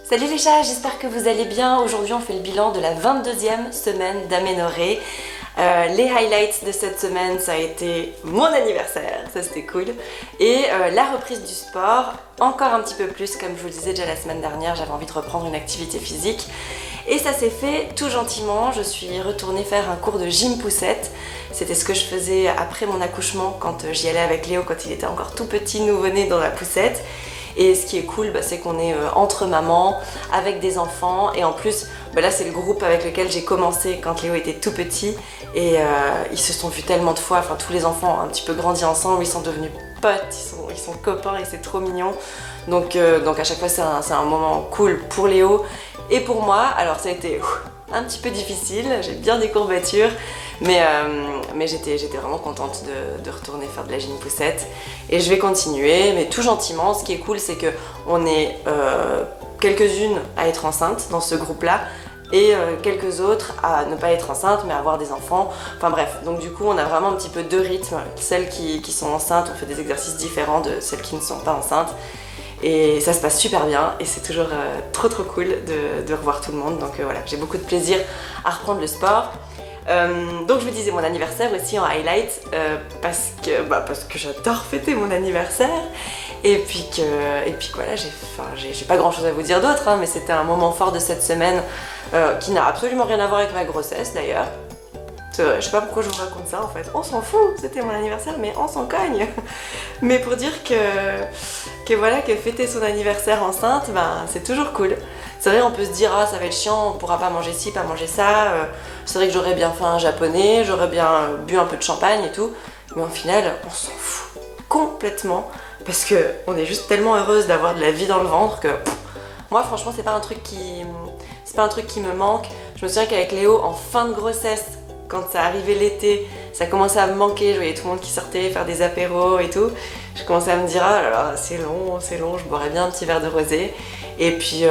Salut les chats, j'espère que vous allez bien. Aujourd'hui on fait le bilan de la 22e semaine d'aménorrhée. Les highlights de cette semaine, ça a été mon anniversaire, ça c'était cool, et la reprise du sport, encore un petit peu plus, comme je vous le disais déjà la semaine dernière, j'avais envie de reprendre une activité physique, et ça s'est fait tout gentiment. Je suis retournée faire un cours de gym poussette. C'était ce que je faisais après mon accouchement, quand j'y allais avec Léo, quand il était encore tout petit, nouveau-né dans la poussette. Et ce qui est cool, c'est qu'on est entre mamans, avec des enfants, et en plus, là c'est le groupe avec lequel j'ai commencé quand Léo était tout petit, et ils se sont vus tellement de fois, enfin tous les enfants ont un petit peu grandi ensemble, ils sont devenus potes, ils sont copains et c'est trop mignon. Donc à chaque fois c'est un moment cool pour Léo et pour moi. Alors ça a été un petit peu difficile, j'ai bien des courbatures, mais j'étais vraiment contente de retourner faire de la gym poussette, et je vais continuer, mais tout gentiment. Ce qui est cool, c'est qu'on est quelques-unes à être enceintes dans ce groupe-là, et quelques autres à ne pas être enceintes mais à avoir des enfants, enfin bref, donc du coup on a vraiment un petit peu deux rythmes. Celles qui sont enceintes, on fait des exercices différents de celles qui ne sont pas enceintes, et ça se passe super bien, et c'est toujours trop cool de revoir tout le monde. Donc voilà, j'ai beaucoup de plaisir à reprendre le sport. Donc je vous disais mon anniversaire aussi en highlight, parce que j'adore fêter mon anniversaire, et puis voilà, j'ai pas grand chose à vous dire d'autre, mais c'était un moment fort de cette semaine qui n'a absolument rien à voir avec ma grossesse d'ailleurs. Je sais pas pourquoi je vous raconte ça en fait, on s'en fout, c'était mon anniversaire mais on s'en cogne. Mais pour dire que voilà, que fêter son anniversaire enceinte, c'est toujours cool. C'est vrai, on peut se dire ah ça va être chiant, on pourra pas manger ci, pas manger ça, c'est vrai que j'aurais bien fait un japonais, j'aurais bien bu un peu de champagne et tout, mais au final on s'en fout complètement, parce que on est juste tellement heureuse d'avoir de la vie dans le ventre que moi franchement c'est pas un truc qui me manque. Je me souviens qu'avec Léo en fin de grossesse, quand ça arrivait l'été, ça commençait à me manquer, je voyais tout le monde qui sortait faire des apéros et tout. Je commençais à me dire ah là là, c'est long, je boirais bien un petit verre de rosé. Et puis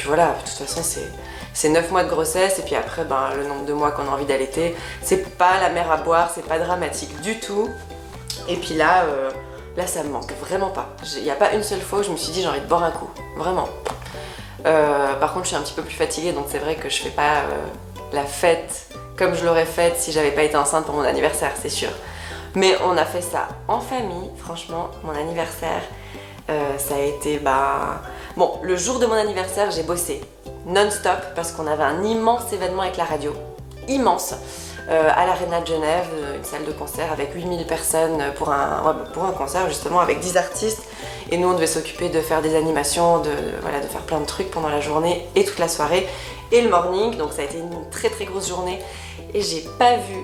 voilà, de toute façon c'est 9 mois de grossesse, et puis après le nombre de mois qu'on a envie d'allaiter, c'est pas la mer à boire, c'est pas dramatique du tout. Et puis là ça me manque vraiment pas. Il n'y a pas une seule fois où je me suis dit j'ai envie de boire un coup, vraiment. Par contre je suis un petit peu plus fatiguée, donc c'est vrai que je fais pas la fête comme je l'aurais faite si j'avais pas été enceinte pour mon anniversaire, c'est sûr. Mais on a fait ça en famille, franchement, mon anniversaire, ça a été Bon, le jour de mon anniversaire, j'ai bossé non-stop parce qu'on avait un immense événement avec la radio, immense, à l'Arena de Genève, une salle de concert avec 8000 personnes pour un concert justement avec 10 artistes. Et nous on devait s'occuper de faire des animations, de faire plein de trucs pendant la journée et toute la soirée et le morning. Donc ça a été une très grosse journée, et j'ai pas vu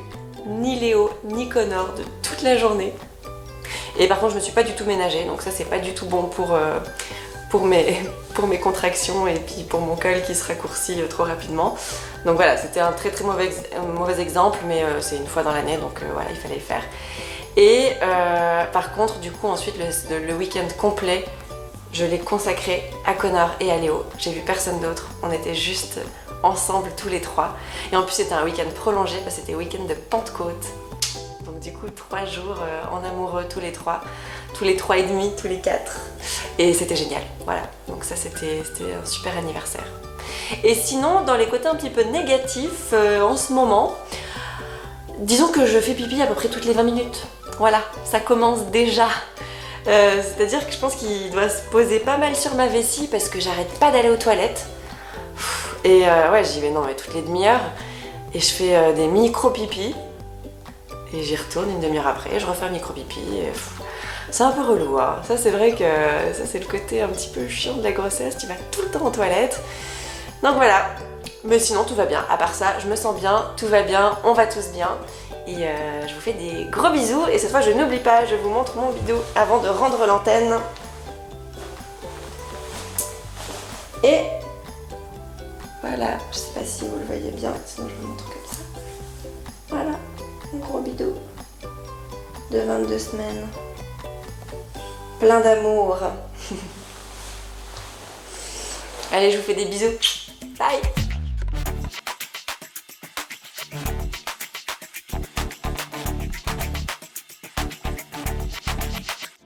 ni Léo ni Connor de toute la journée. Et par contre je me suis pas du tout ménagée, donc ça c'est pas du tout bon pour mes contractions et puis pour mon col qui se raccourcit trop rapidement. Donc voilà, c'était un très mauvais exemple, mais c'est une fois dans l'année, donc voilà, il fallait le faire. Et par contre, du coup, ensuite, le week-end complet, je l'ai consacré à Connor et à Léo. J'ai vu personne d'autre, on était juste ensemble tous les trois. Et en plus, c'était un week-end prolongé, parce que c'était le week-end de Pentecôte. Donc du coup, 3 jours en amoureux tous les 3 et demi, tous les 4. Et c'était génial, voilà. Donc ça, c'était un super anniversaire. Et sinon, dans les côtés un petit peu négatifs, en ce moment, disons que je fais pipi à peu près toutes les 20 minutes. Voilà, ça commence déjà. C'est-à-dire que je pense qu'il doit se poser pas mal sur ma vessie, parce que j'arrête pas d'aller aux toilettes. Et ouais, j'y vais toutes les demi-heures, et je fais des micro-pipis. Et j'y retourne une demi-heure après, je refais un micro-pipi. C'est un peu relou, hein. Ça c'est vrai que ça c'est le côté un petit peu chiant de la grossesse, tu vas tout le temps aux toilettes. Donc voilà, mais sinon tout va bien. À part ça, je me sens bien, tout va bien, on va tous bien. Et je vous fais des gros bisous, et cette fois je n'oublie pas, je vous montre mon bidou avant de rendre l'antenne. Et voilà, je sais pas si vous le voyez bien, sinon je vous montre comme ça. Voilà, mon gros bidou de 22 semaines. Plein d'amour. Allez, je vous fais des bisous. Bye.